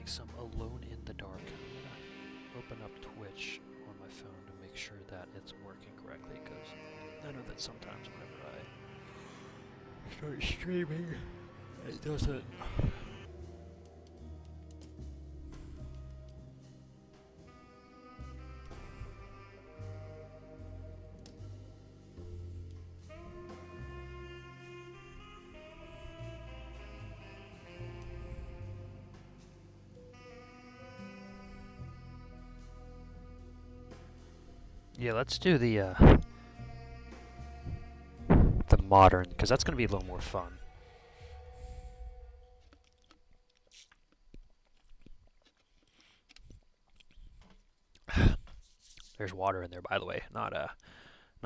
like some alone in the dark. I'm gonna open up Twitch on my phone to make sure that it's working correctly, because I know that sometimes whenever I start streaming, it doesn't. Yeah, let's do the modern, because that's going to be a little more fun. There's water in there, by the way, not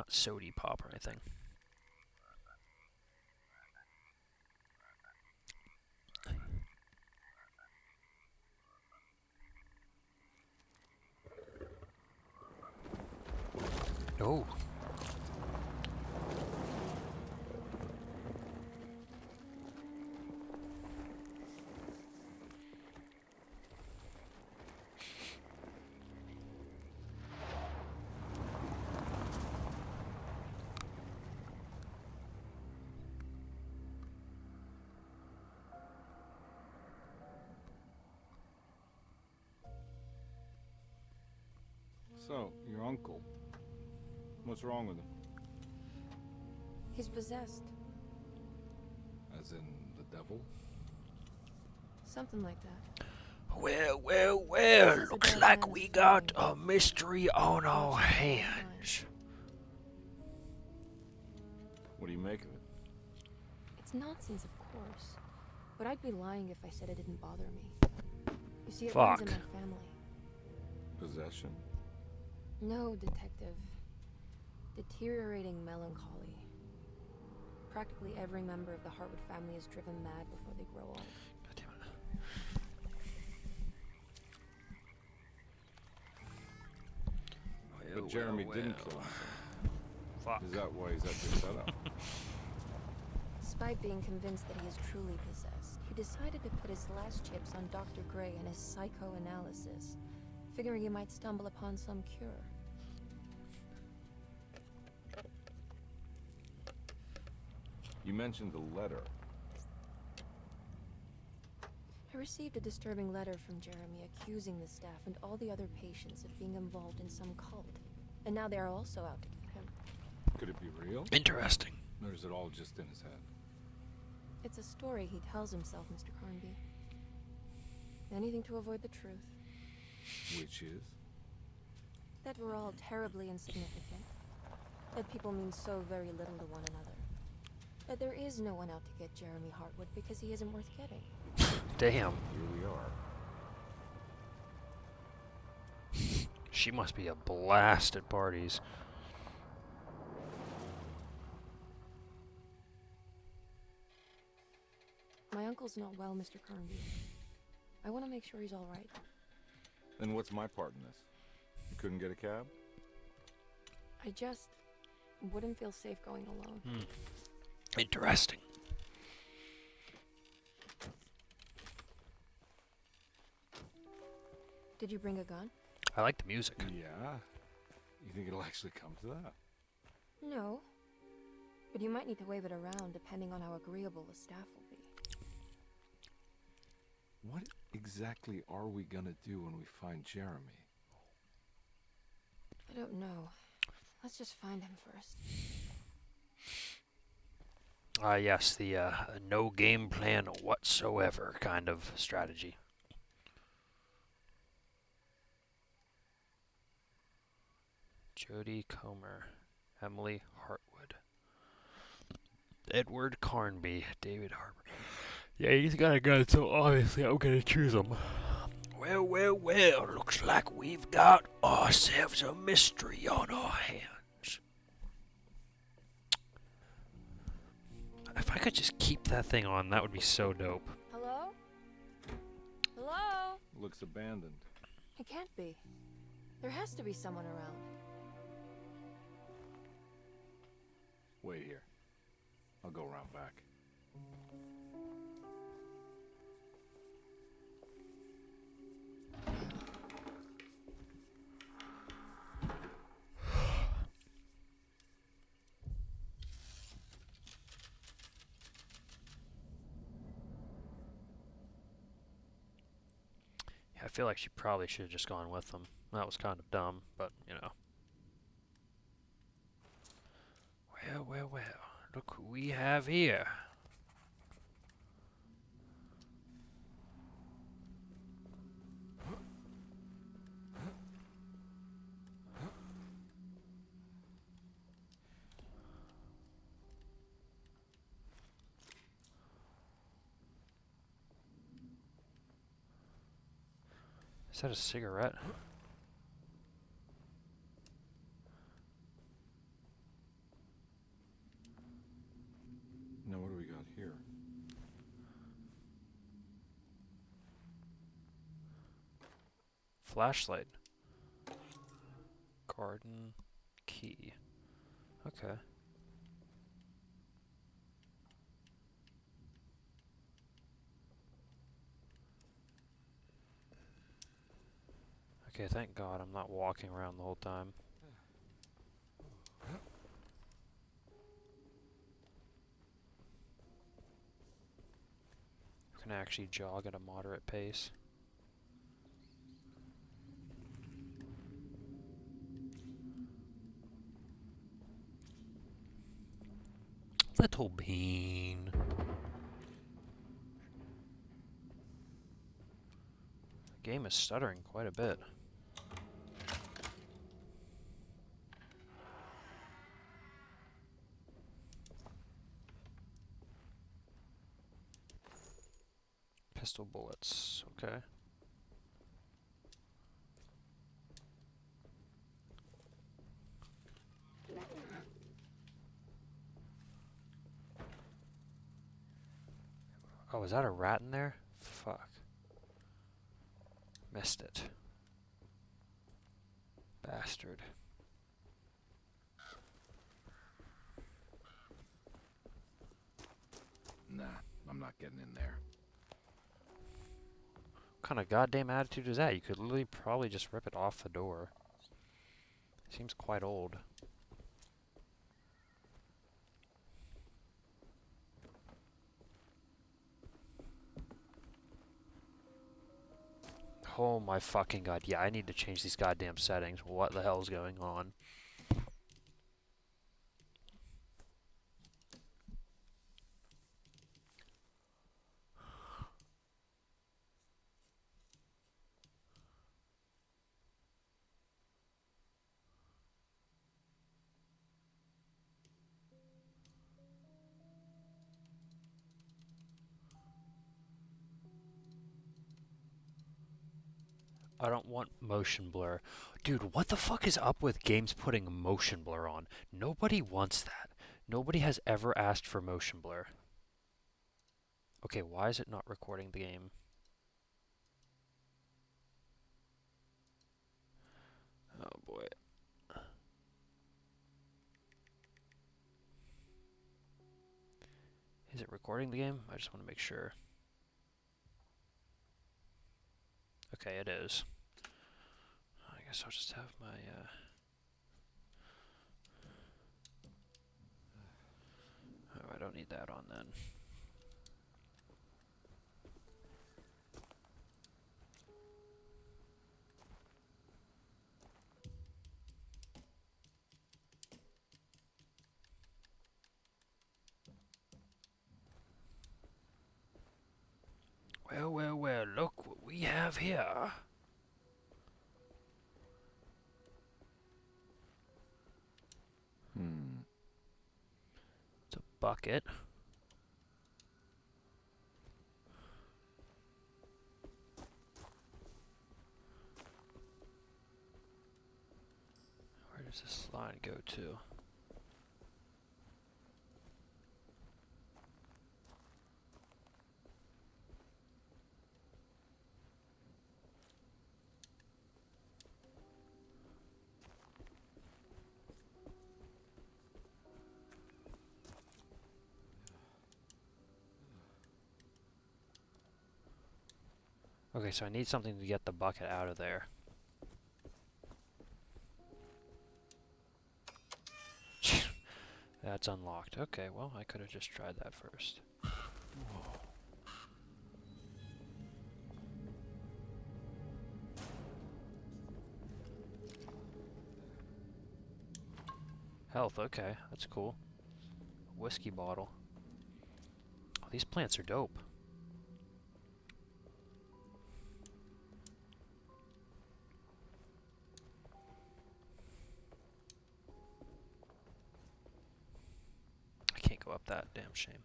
sody pop or anything. Oh. So, your uncle. What's wrong with him? He's possessed. As in the devil? Something like that. Well, looks like we got a mystery on our hands. What do you make of it? It's nonsense, of course. But I'd be lying if I said it didn't bother me. You see, it runs in my family. Possession? No, detective. Deteriorating melancholy. Practically every member of the Hartwood family is driven mad before they grow old. But Jeremy didn't kill himself. Fuck. Is that why he's at your setup? Despite being convinced that he is truly possessed, he decided to put his last chips on Dr. Gray and his psychoanalysis, figuring he might stumble upon some cure. You mentioned the letter. I received a disturbing letter from Jeremy accusing the staff and all the other patients of being involved in some cult. And now they are also out to get him. Could it be real? Interesting. Or is it all just in his head? It's a story he tells himself, Mr. Carnby. Anything to avoid the truth. Which is? That we're all terribly insignificant. That people mean so very little to one another. That there is no one out to get Jeremy Hartwood because he isn't worth getting. Damn. Here we are. She must be a blast at parties. My uncle's not well, Mr. Carnby. I want to make sure he's all right. Then what's my part in this? You couldn't get a cab? I just wouldn't feel safe going alone. Interesting. Did you bring a gun? I like the music. Yeah. You think it'll actually come to that? No. But you might need to wave it around depending on how agreeable the staff will be. What exactly are we gonna do when we find Jeremy? I don't know. Let's just find him first. Yes, the no game plan whatsoever kind of strategy. Jodie Comer, Emily Hartwood, Edward Carnby, David Harbour. Yeah, he's got a gun, so obviously I'm gonna choose him. Well, looks like we've got ourselves a mystery on our hands. If I could just keep that thing on, that would be so dope. Hello? Hello? Looks abandoned. It can't be. There has to be someone around. Wait here. I'll go around back. I feel like she probably should have just gone with them. That was kind of dumb, but, you know. Well, well, well. Look who we have here. Is that a cigarette? Now what do we got here? Flashlight. Garden key. Okay. Okay, thank God I'm not walking around the whole time. I can actually jog at a moderate pace. Little bean. The game is stuttering quite a bit. Pistol bullets, okay. Oh, is that a rat in there? Fuck. Missed it. Bastard. Nah, I'm not getting in there. What kind of goddamn attitude is that? You could literally probably just rip it off the door. Seems quite old. Oh my fucking god. Yeah, I need to change these goddamn settings. What the hell's going on? I don't want motion blur. Dude, what the fuck is up with games putting motion blur on? Nobody wants that. Nobody has ever asked for motion blur. Okay, why is it not recording the game? Oh boy. Is it recording the game? I just want to make sure. Okay, it is. I guess I'll just have my, Oh, I don't need that on then. Well, well, well, look what we have here. It's a bucket. Where does this line go to? Okay, so I need something to get the bucket out of there. That's unlocked. Okay, well, I could have just tried that first. Whoa. Health, okay, that's cool. Whiskey bottle. Oh, these plants are dope. I can't go up that, damn shame.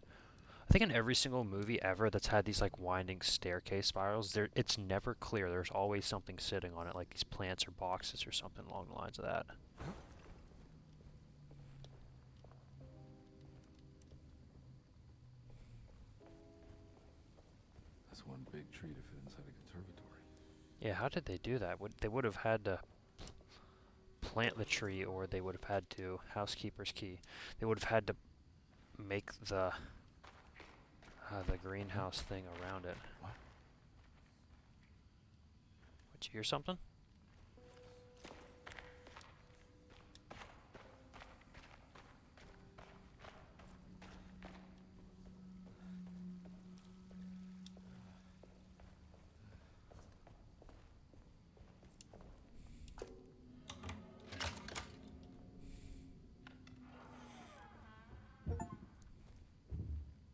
I think in every single movie ever that's had these like winding staircase spirals, it's never clear. There's always something sitting on it, like these plants or boxes or something along the lines of that. That's one big tree to fit inside a conservatory. Yeah, how did they do that? They would have had to plant the tree, or they would have had to, housekeeper's key, they would have had to make the greenhouse thing around it. What? Did you hear something?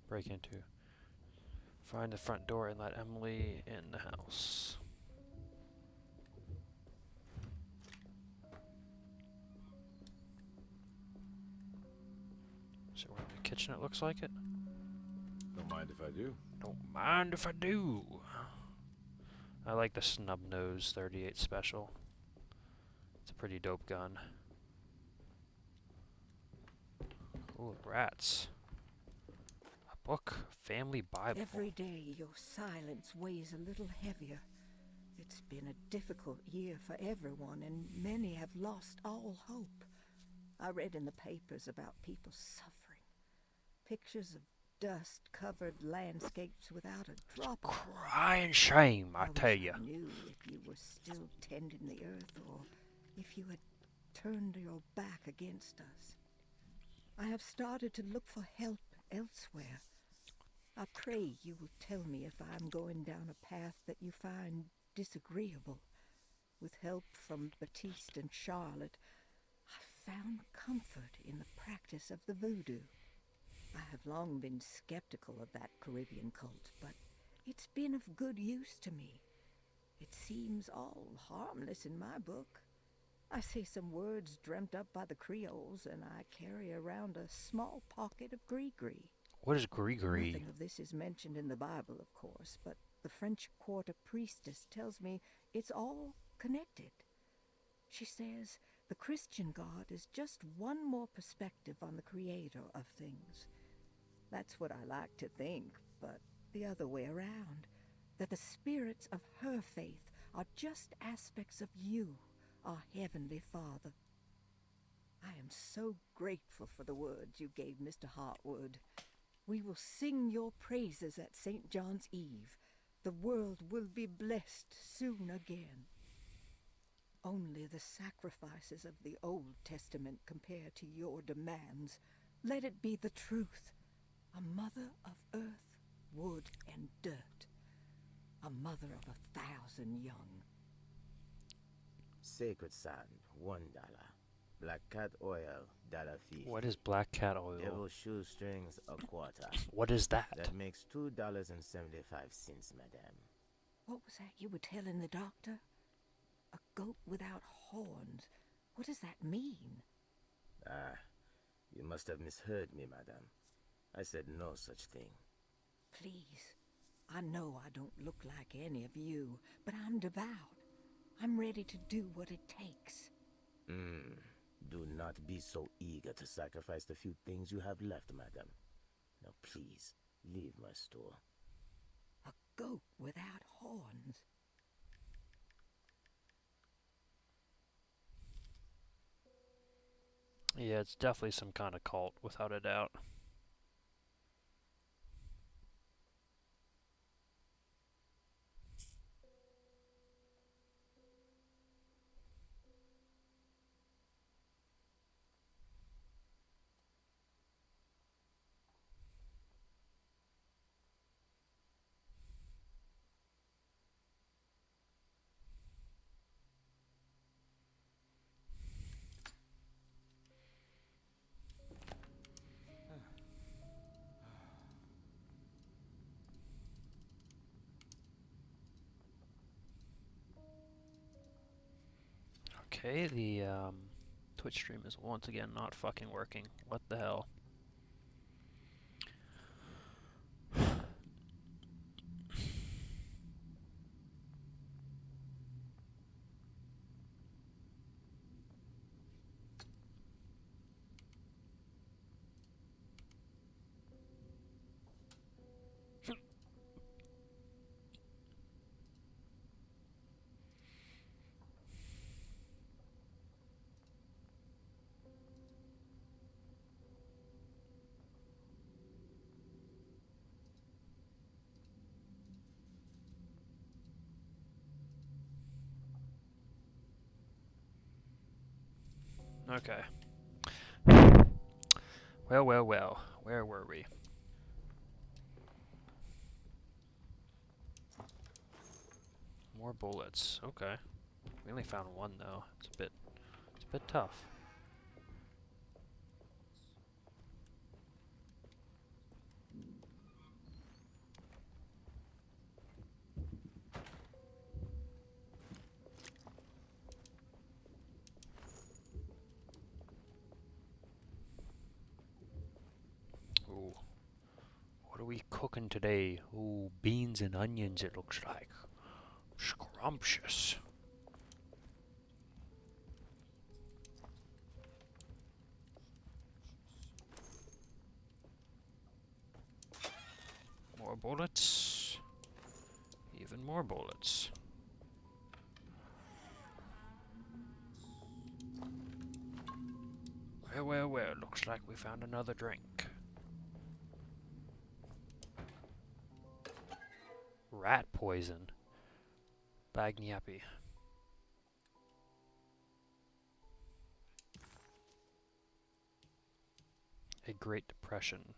Break into. Find the front door and let Emily in the house. So we're in the kitchen, it looks like it. Don't mind if I do. Don't mind if I do. I like the Snub Nose 38 Special. It's a pretty dope gun. Ooh, rats. A book. Family Bible. Every day your silence weighs a little heavier. It's been a difficult year for everyone, and many have lost all hope. I read in the papers about people suffering. Pictures of dust-covered landscapes without a drop of water. Crying shame, I tell wish ya. I knew if you were still tending the earth, or if you had turned your back against us. I have started to look for help elsewhere. I pray you will tell me if I am going down a path that you find disagreeable. With help from Baptiste and Charlotte, I found comfort in the practice of the voodoo. I have long been skeptical of that Caribbean cult, but it's been of good use to me. It seems all harmless in my book. I say some words dreamt up by the Creoles, and I carry around a small pocket of gris-gris. What is Grigri? Nothing of this is mentioned in the Bible, of course, but the French Quarter priestess tells me it's all connected. She says the Christian God is just one more perspective on the creator of things. That's what I like to think, but the other way around, that the spirits of her faith are just aspects of you, our Heavenly Father. I am so grateful for the words you gave Mr. Hartwood. We will sing your praises at St. John's Eve. The world will be blessed soon again. Only the sacrifices of the Old Testament compare to your demands. Let it be the truth. A mother of earth, wood, and dirt. A mother of 1,000 young. Sacred sand, $1. Black cat oil, $1.50. What is black cat oil? Devil shoestrings, a quarter. What is that? That makes $2.75, madame. What was that you were telling the doctor? A goat without horns. What does that mean? Ah, you must have misheard me, madame. I said no such thing. Please, I know I don't look like any of you, but I'm devout. I'm ready to do what it takes. Do not be so eager to sacrifice the few things you have left, madame. Now please, leave my store. A goat without horns. Yeah, it's definitely some kind of cult, without a doubt. Okay, the Twitch stream is once again not fucking working. What the hell? Okay. Well, well, well. Where were we? More bullets. Okay. We only found one though. It's a bit tough. Ooh. What are we cooking today? Ooh, beans and onions it looks like. Scrumptious. More bullets. Even more bullets. Well, well, well. Looks like we found another drink. Rat poison. Bagnappy. A Great Depression.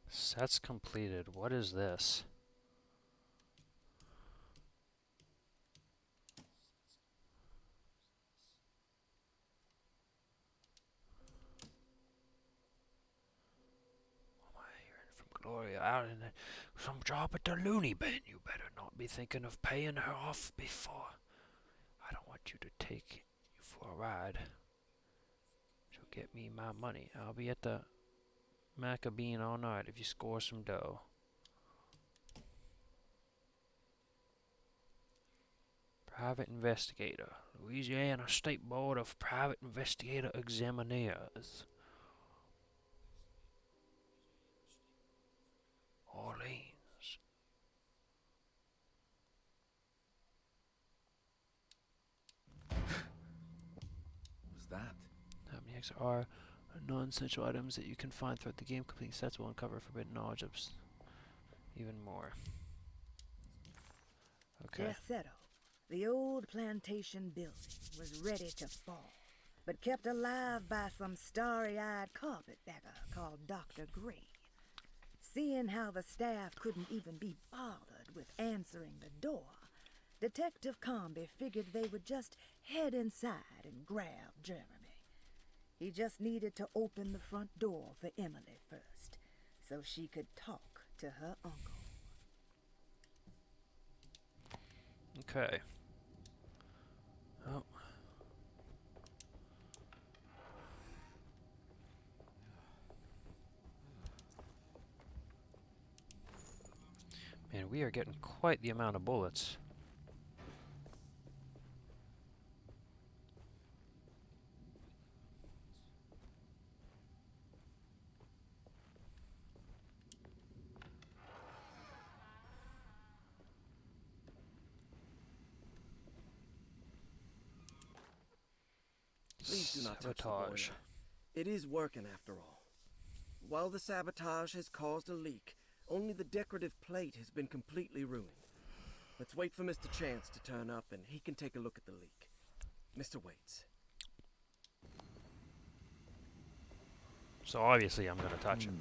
Sets completed. What is this? What am I hearing from Gloria out in some job at the loony bin? You better not be thinking of paying her off before. I don't want you to take you for a ride. She'll get me my money. I'll be at the Maccabee all night if you score some dough. Private investigator. Louisiana State Board of Private Investigator Examiners. Orleans. What's that? How many X are non-essential items that you can find throughout the game. Completing sets will uncover forbidden knowledge of even more. Okay. Jessetto, the old plantation building, was ready to fall, but kept alive by some starry-eyed carpetbagger called Dr. Gray. Seeing how the staff couldn't even be bothered with answering the door, Detective Comby figured they would just head inside and grab Jeremy. He just needed to open the front door for Emily first, so she could talk to her uncle. Okay. Oh. Man, we are getting quite the amount of bullets. Please do not touch the Sabotage. boiler. It is working after all. While the sabotage has caused a leak, only the decorative plate has been completely ruined. Let's wait for Mr. Chance to turn up and he can take a look at the leak. Mr. Waits. So obviously I'm gonna touch him.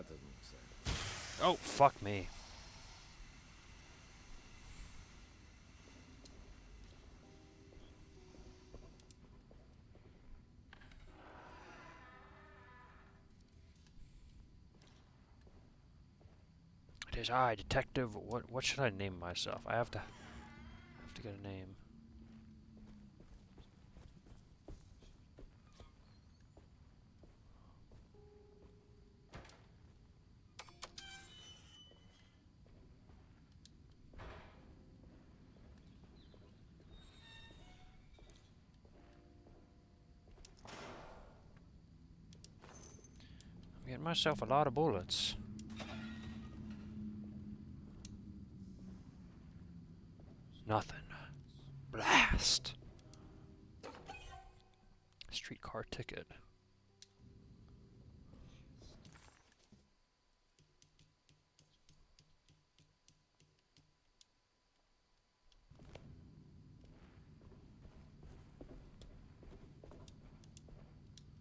That doesn't look safe. Oh, fuck me. It is I, Detective. What should I name myself? I have to get a name. I'm getting myself a lot of bullets. Nothing. Blast. Streetcar ticket.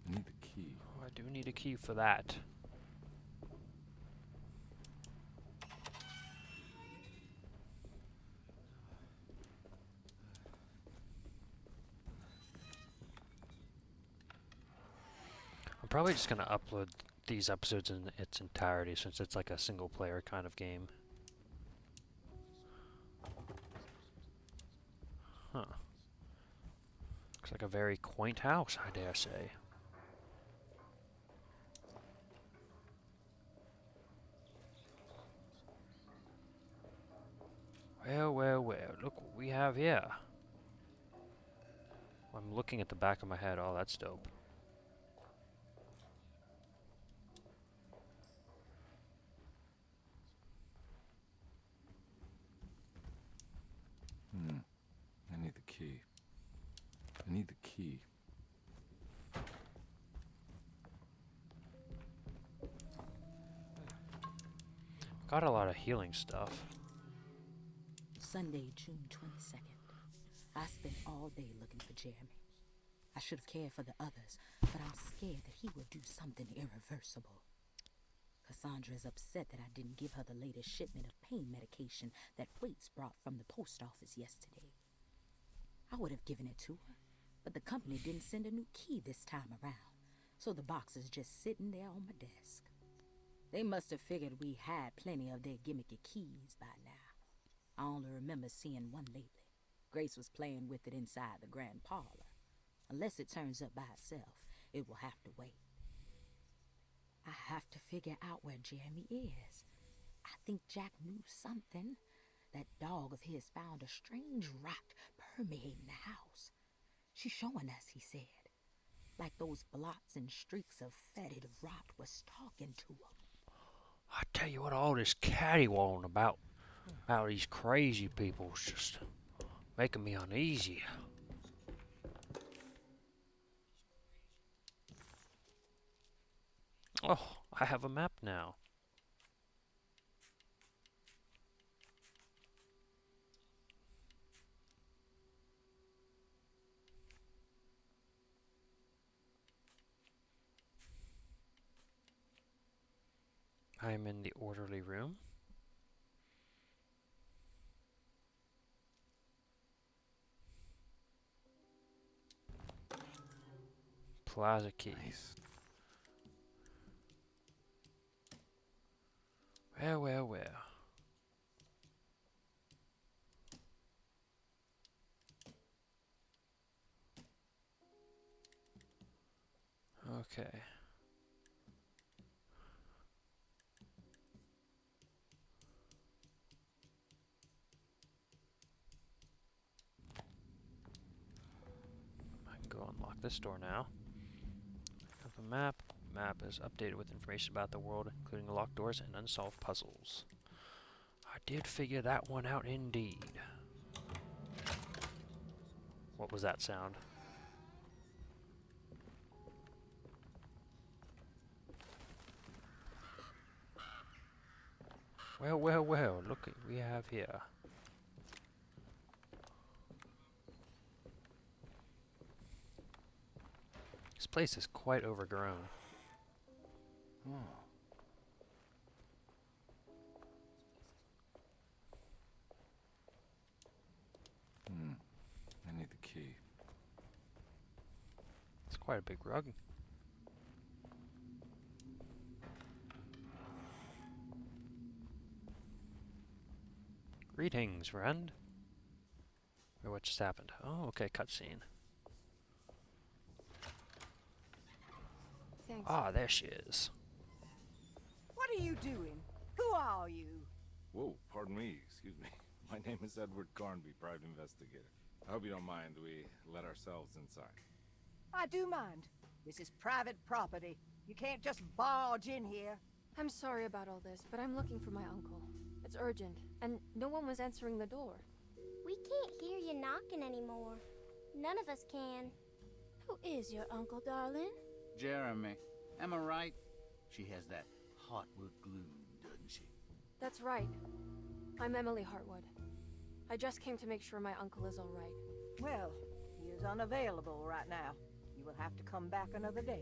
I need the key. Oh, I do need a key for that. I'm probably just gonna upload these episodes in its entirety since it's like a single player kind of game. Huh. Looks like a very quaint house, I dare say. Well, look what we have here. I'm looking at the back of my head. Oh, that's dope. I need the key. I need the key. Got a lot of healing stuff. Sunday, June 22nd. I spent all day looking for Jeremy. I should have cared for the others, but I'm scared that he will do something irreversible. Cassandra is upset that I didn't give her the latest shipment of pain medication that Waits brought from the post office yesterday. I would have given it to her, but the company didn't send a new key this time around, so the box is just sitting there on my desk. They must have figured we had plenty of their gimmicky keys by now. I only remember seeing one lately. Grace was playing with it inside the grand parlor. Unless it turns up by itself, it will have to wait. I have to figure out where Jeremy is. I think Jack knew something. That dog of his found a strange rot permeating the house. She's showing us, he said. Like those blots and streaks of fetid rot was talking to him. I tell you what, all this cattywalling about these crazy people is just making me uneasy. Oh, I have a map now. I am in the orderly room. Plaza key. Nice. Well. Okay. I can go unlock this door now. I have a map. Map is updated with information about the world, including locked doors and unsolved puzzles. I did figure that one out indeed. What was that sound? Well, look what we have here. This place is quite overgrown. Oh. quite a big rug. Greetings, friend. Wait, what just happened? Oh, okay, cutscene. Thanks. Ah, there she is. What are you doing? Who are you? Whoa, pardon me, excuse me. My name is Edward Carnby, private investigator. I hope you don't mind we let ourselves inside. I do mind. This is private property. You can't just barge in here. I'm sorry about all this, but I'm looking for my uncle. It's urgent, and no one was answering the door. We can't hear you knocking anymore. None of us can. Who is your uncle, darling? Jeremy. Am I right? She has that heartwood glue, doesn't she? That's right. I'm Emily Hartwood. I just came to make sure my uncle is all right. Well, he is unavailable right now. You will have to come back another day.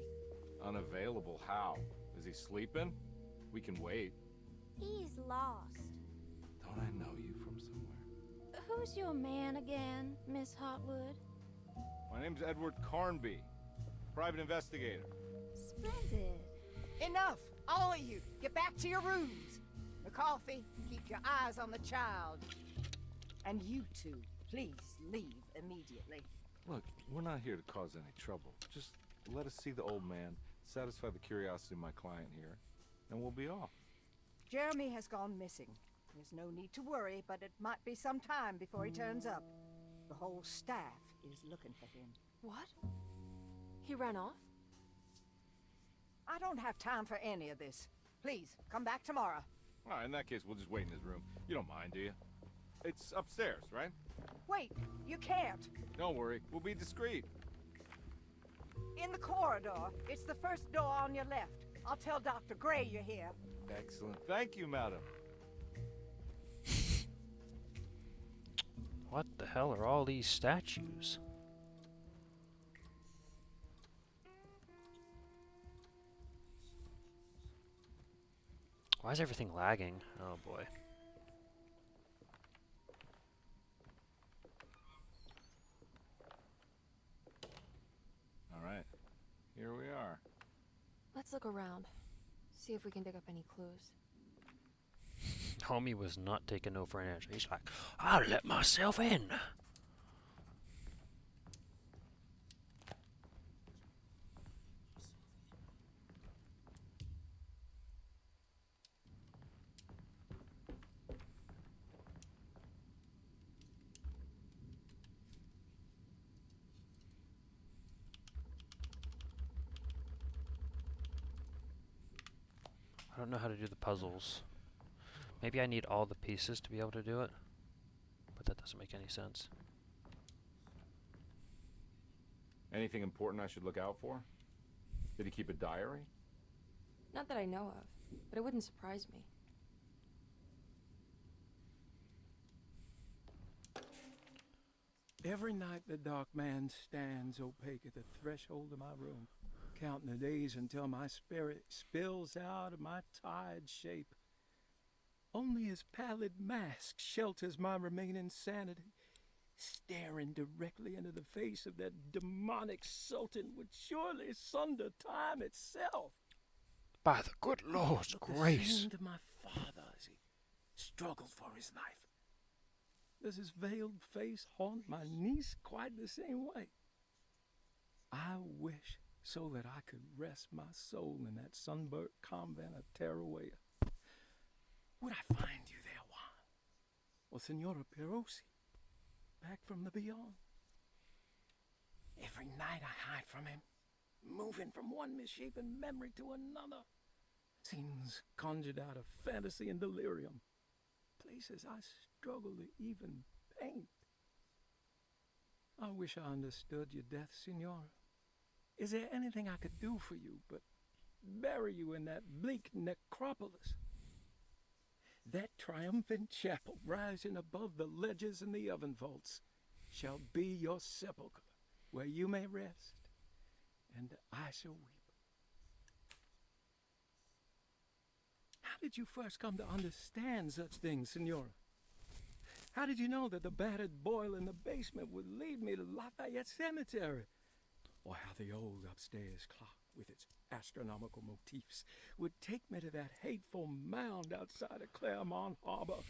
Unavailable how? Is he sleeping? We can wait. He's lost. Don't I know you from somewhere? Who's your man again, Miss Hartwood? My name's Edward Carnby, private investigator. Splendid. Enough! All of you! Get back to your rooms! McCarthy, keep your eyes on the child. And you two, please leave immediately. Look, we're not here to cause any trouble. Just let us see the old man, satisfy the curiosity of my client here, and we'll be off. Jeremy has gone missing. There's no need to worry, but it might be some time before he turns up. The whole staff is looking for him. What? He ran off? I don't have time for any of this. Please, come back tomorrow. All right, in that case, we'll just wait in his room. You don't mind, do you? It's upstairs, right? Wait, you can't. Don't worry, we'll be discreet. In the corridor. It's the first door on your left. I'll tell Dr. Gray you're here. Excellent. Thank you, madam. What the hell are all these statues? Why is everything lagging? Oh boy. All right, here we are. Let's look around. See if we can dig up any clues. Homie was not taking no for an answer. He's like, I'll let myself in. I don't know how to do the puzzles. Maybe I need all the pieces to be able to do it, but that doesn't make any sense. Anything important I should look out for? Did he keep a diary? Not that I know of, but it wouldn't surprise me. Every night the dark man stands opaque at the threshold of my room, counting the days until my spirit spills out of my tired shape. Only his pallid mask shelters my remaining sanity. Staring directly into the face of that demonic sultan would surely sunder time itself. By the good Lord's grace. The sound of my father as he struggled for his life. Does his veiled face haunt my niece quite the same way? I wish so that I could rest my soul in that sunburnt convent of Teruel. Would I find you there, Juan? Or Senora Perosi, back from the beyond? Every night I hide from him, moving from one misshapen memory to another. Scenes conjured out of fantasy and delirium. Places I struggle to even paint. I wish I understood your death, Senora. Is there anything I could do for you but bury you in that bleak necropolis? That triumphant chapel rising above the ledges and the oven vaults shall be your sepulchre, where you may rest, and I shall weep. How did you first come to understand such things, Senora? How did you know that the battered boil in the basement would lead me to Lafayette Cemetery? or how the old upstairs clock, with its astronomical motifs, would take me to that hateful mound outside of Claremont Harbor.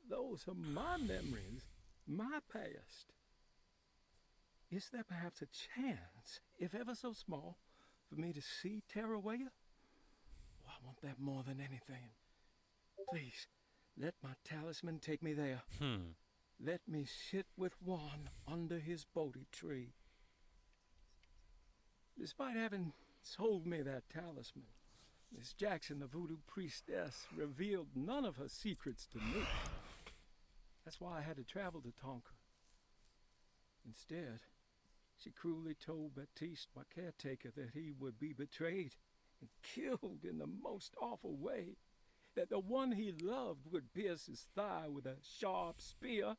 Those are my memories, my past. Is there perhaps a chance, if ever so small, for me to see Tarawaya? Oh, I want that more than anything. Please, let my talisman take me there. Let me sit with Juan under his Bodhi tree. Despite having sold me that talisman, Miss Jackson, the voodoo priestess, revealed none of her secrets to me. That's why I had to travel to Tonka. Instead, she cruelly told Baptiste, my caretaker, that he would be betrayed and killed in the most awful way, that the one he loved would pierce his thigh with a sharp spear,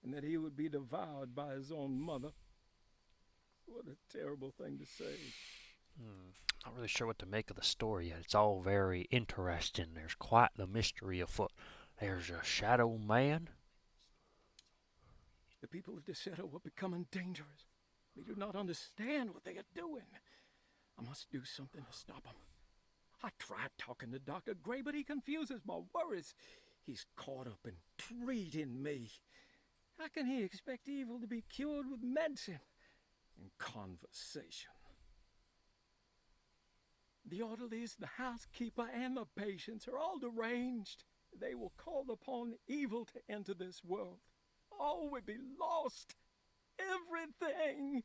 and that he would be devoured by his own mother. What a terrible thing to say. Not really sure what to make of the story yet. It's all very interesting. There's quite the mystery afoot. There's a shadow man. The people of Deseto are becoming dangerous. They do not understand what they are doing. I must do something to stop them. I tried talking to Dr. Gray, but he confuses my worries. He's caught up in treating me. How can he expect evil to be cured with medicine and conversation? The orderlies, the housekeeper, and the patients are all deranged. They will call upon evil to enter this world. All would be lost. Everything.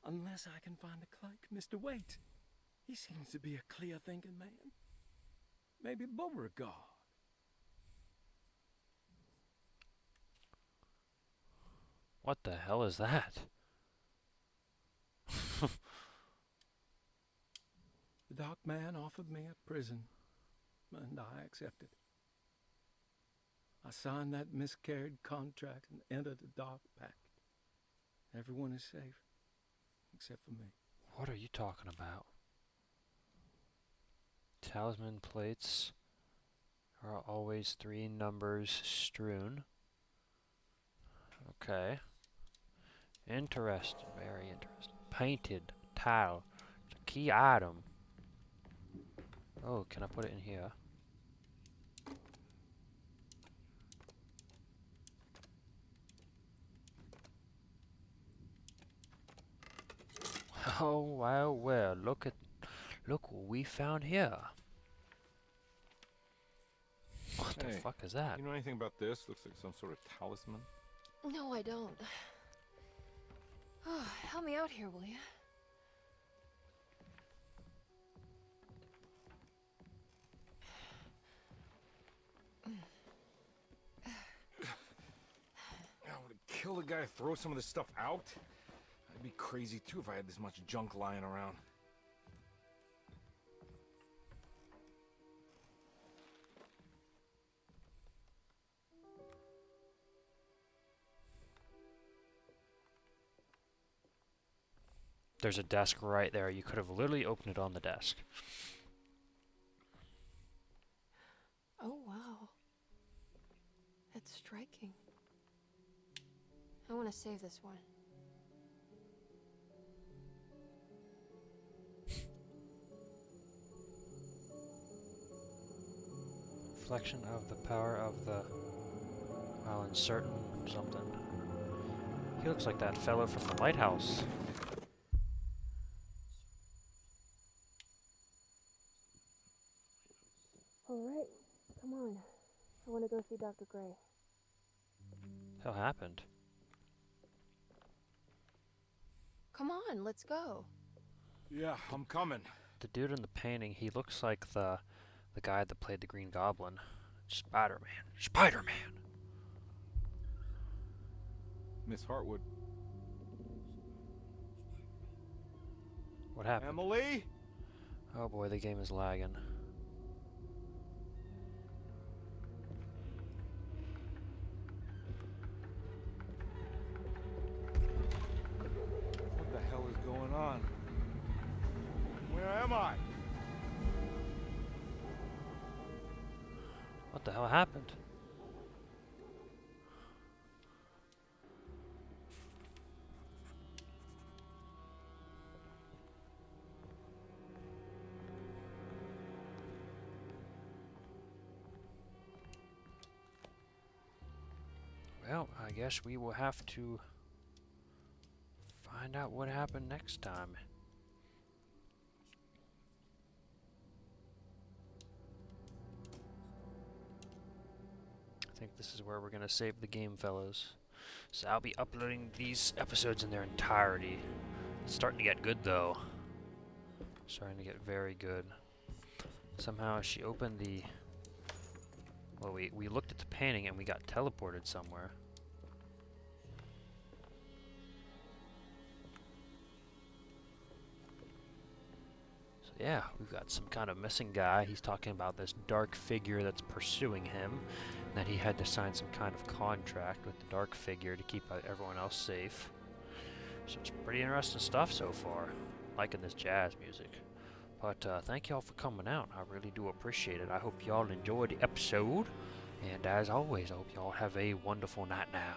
Unless I can find the clerk, Mr. Waite. He seems to be a clear-thinking man. Maybe Beauregard. What the hell is that? The dark man offered me a prison, and I accepted. I signed that miscarried contract and entered the dark pact. Everyone is safe, except for me. What are you talking about? Talisman plates are always 3 numbers strewn. Okay. Interesting, very interesting. Painted tile. It's a key item. Oh, can I put it in here? Oh, well, look what we found here. What the fuck is that? You know anything about this? Looks like some sort of talisman. No, I don't. Oh, help me out here, will you? I would kill the guy to throw some of this stuff out. I'd be crazy too if I had this much junk lying around. There's a desk right there. You could have literally opened it on the desk. Oh, wow. That's striking. I want to save this one. Reflection of the power of the... I'll insert something. He looks like that fellow from the lighthouse. Alright, come on. I want to go see Dr. Gray. Hell happened? Come on, let's go. Yeah, I'm coming. The dude in the painting, he looks like the guy that played the Green Goblin. Spider-Man. Spider-Man! Miss Hartwood. What happened? Emily? Oh boy, the game is lagging. What the hell is going on? Where am I? What the hell happened? guess we will have to find out what happened next time. I think this is where we're gonna save the game, fellas. So I'll be uploading these episodes in their entirety. It's starting to get good, though. Starting to get very good. Somehow she opened the... Well, we looked at the painting and we got teleported somewhere. So yeah, we've got some kind of missing guy. He's talking about this dark figure that's pursuing him. And that he had to sign some kind of contract with the dark figure to keep everyone else safe. So it's pretty interesting stuff so far. Liking this jazz music. But thank y'all for coming out. I really do appreciate it. I hope y'all enjoyed the episode. And as always, I hope y'all have a wonderful night now.